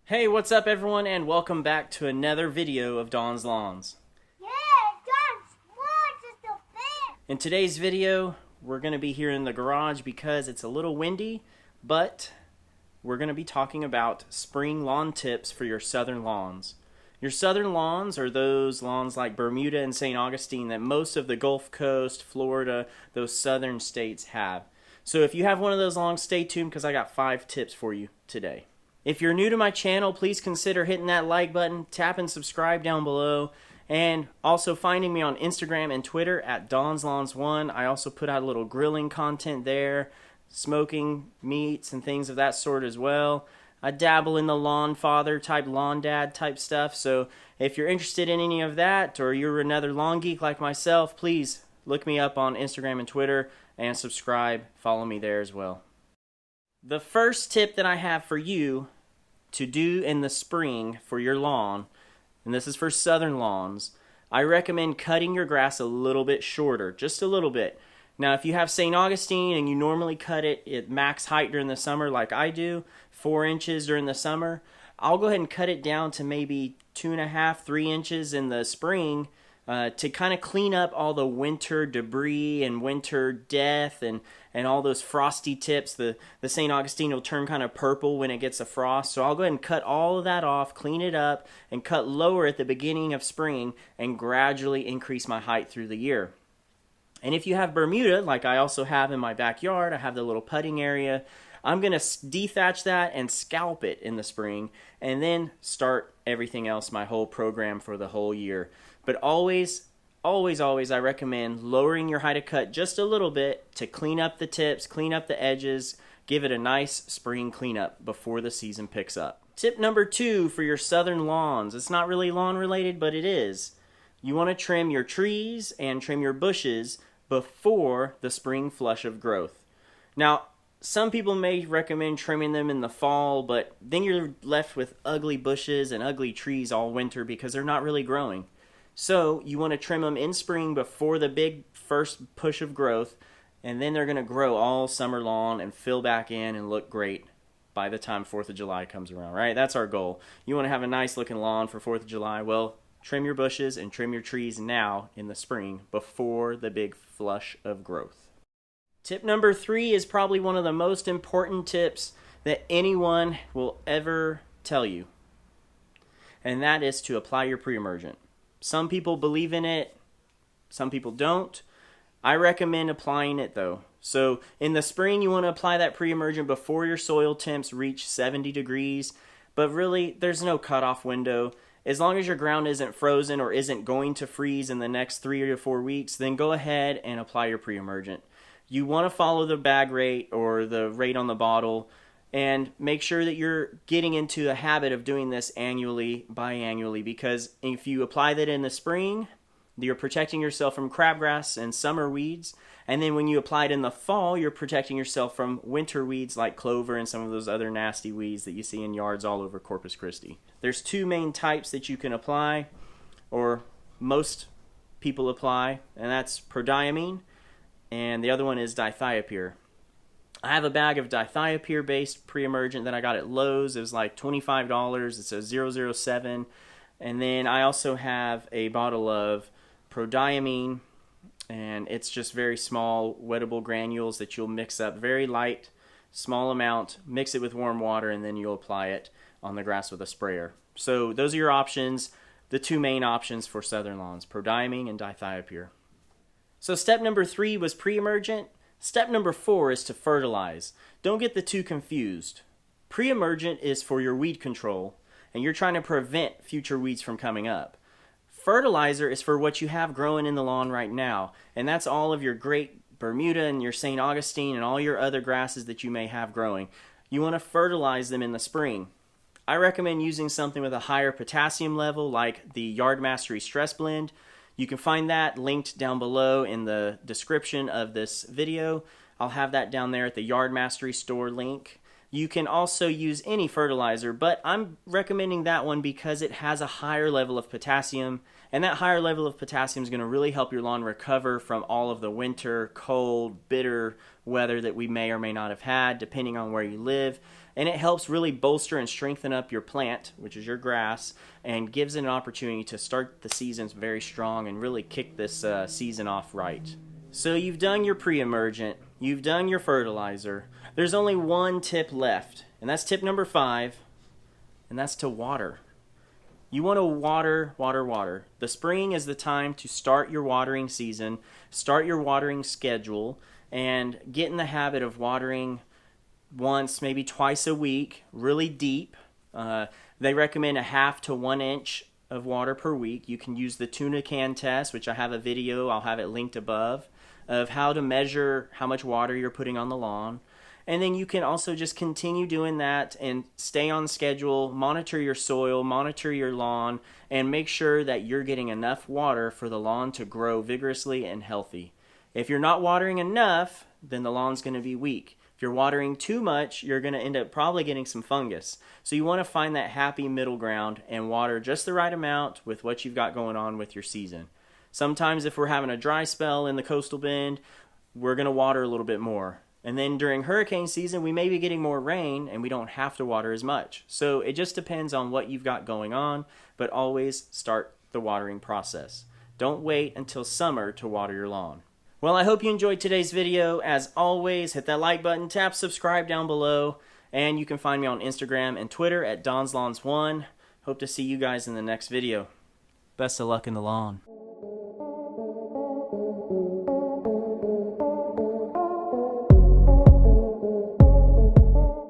Hey, what's up everyone, and welcome back to another video of Don's Lawns. In today's video, we're going to be here in the garage because it's a little windy, but we're going to be talking about spring lawn tips for your southern lawns. Your southern lawns are those lawns like Bermuda and St. Augustine that most of the Gulf Coast, Florida, those southern states have. So if you have one of those lawns, stay tuned because I got 5 tips for you today. If you're new to my channel, please consider hitting that like button, tap and subscribe down below, and also finding me on Instagram and Twitter at DonsLawns1. I also put out a little grilling content there, smoking meats and things of that sort as well. I dabble in the lawn father type, lawn dad type stuff, so if you're interested in any of that, or you're another lawn geek like myself, please look me up on Instagram and Twitter and subscribe. Follow me there as well. The first tip that I have for you to do in the spring for your lawn, and this is for southern lawns, I recommend cutting your grass a little bit shorter, just a little bit. Now, if you have St. Augustine and you normally cut it at max height during the summer like I do, 4 inches during the summer, I'll go ahead and cut it down to maybe 2.5, 3 inches in the spring to kind of clean up all the winter debris and winter death and all those frosty tips. The St. Augustine will turn kind of purple when it gets a frost. So I'll go ahead and cut all of that off, clean it up, and cut lower at the beginning of spring and gradually increase my height through the year. And if you have Bermuda, like I also have in my backyard, I have the little putting area, I'm going to dethatch that and scalp it in the spring and then start everything else, my whole program for the whole year. But always, I recommend lowering your height of cut just a little bit to clean up the tips, clean up the edges, give it a nice spring cleanup before the season picks up. Tip number 2 for your southern lawns. It's not really lawn related, but it is. You want to trim your trees and trim your bushes before the spring flush of growth. Now, some people may recommend trimming them in the fall, but then you're left with ugly bushes and ugly trees all winter because they're not really growing. So you want to trim them in spring before the big first push of growth, and then they're going to grow all summer long and fill back in and look great by the time 4th of July comes around, right? That's our goal. You want to have a nice looking lawn for 4th of July. Well, trim your bushes and trim your trees now in the spring before the big flush of growth. Tip number 3 is probably one of the most important tips that anyone will ever tell you, and that is to apply your pre-emergent. Some people believe in it, some people don't. I recommend applying it though. So in the spring you want to apply that pre-emergent before your soil temps reach 70 degrees, but really there's no cutoff window. As long as your ground isn't frozen or isn't going to freeze in the next 3 to 4 weeks, then go ahead and apply your pre-emergent. You want to follow the bag rate or the rate on the bottle and make sure that you're getting into a habit of doing this annually, biannually, because if you apply that in the spring, you're protecting yourself from crabgrass and summer weeds, and then when you apply it in the fall, you're protecting yourself from winter weeds like clover and some of those other nasty weeds that you see in yards all over Corpus Christi. There's 2 main types that you can apply, or most people apply, and that's prodiamine, and the other one is dithiopyr. I have a bag of dithiopyr based pre-emergent that I got at Lowe's. It was like $25. It's a 007. And then I also have a bottle of prodiamine, and it's just very small wettable granules that you'll mix up, very light, small amount, mix it with warm water, and then you'll apply it on the grass with a sprayer. So those are your options, the 2 main options for southern lawns, prodiamine and dithiopyr. So step number 3 was pre-emergent. Step number 4 is to fertilize. Don't get the 2 confused. Pre-emergent is for your weed control, and you're trying to prevent future weeds from coming up. Fertilizer is for what you have growing in the lawn right now, and that's all of your great Bermuda and your St. Augustine and all your other grasses that you may have growing. You want to fertilize them in the spring. I recommend using something with a higher potassium level like the Yard Mastery Stress Blend. You can find that linked down below in the description of this video. I'll have that down there at the Yard Mastery store link. You can also use any fertilizer, but I'm recommending that one because it has a higher level of potassium, and that higher level of potassium is going to really help your lawn recover from all of the winter, cold, bitter weather that we may or may not have had, depending on where you live. and it helps really bolster and strengthen up your plant, which is your grass, and gives it an opportunity to start the seasons very strong and really kick this season off right. So you've done your pre-emergent, you've done your fertilizer. There's only one tip left, and that's tip number 5, and that's to water. You want to water, water, water. The spring is the time to start your watering season, start your watering schedule, and get in the habit of watering once, maybe twice a week, really deep. They recommend a half to 1 inch of water per week. You can use the tuna can test, which I have a video, I'll have it linked above, of how to measure how much water you're putting on the lawn. And then you can also just continue doing that and stay on schedule, monitor your soil, monitor your lawn, and make sure that you're getting enough water for the lawn to grow vigorously and healthy. If you're not watering enough, then the lawn's going to be weak. If you're watering too much, you're going to end up probably getting some fungus. So you want to find that happy middle ground and water just the right amount with what you've got going on with your season. Sometimes if we're having a dry spell in the coastal bend, we're going to water a little bit more. And then during hurricane season, we may be getting more rain and we don't have to water as much. So it just depends on what you've got going on, but always start the watering process. Don't wait until summer to water your lawn. Well, I hope you enjoyed today's video. As always, hit that like button, tap subscribe down below, and you can find me on Instagram and Twitter at DonsLawns1. Hope to see you guys in the next video. Best of luck in the lawn.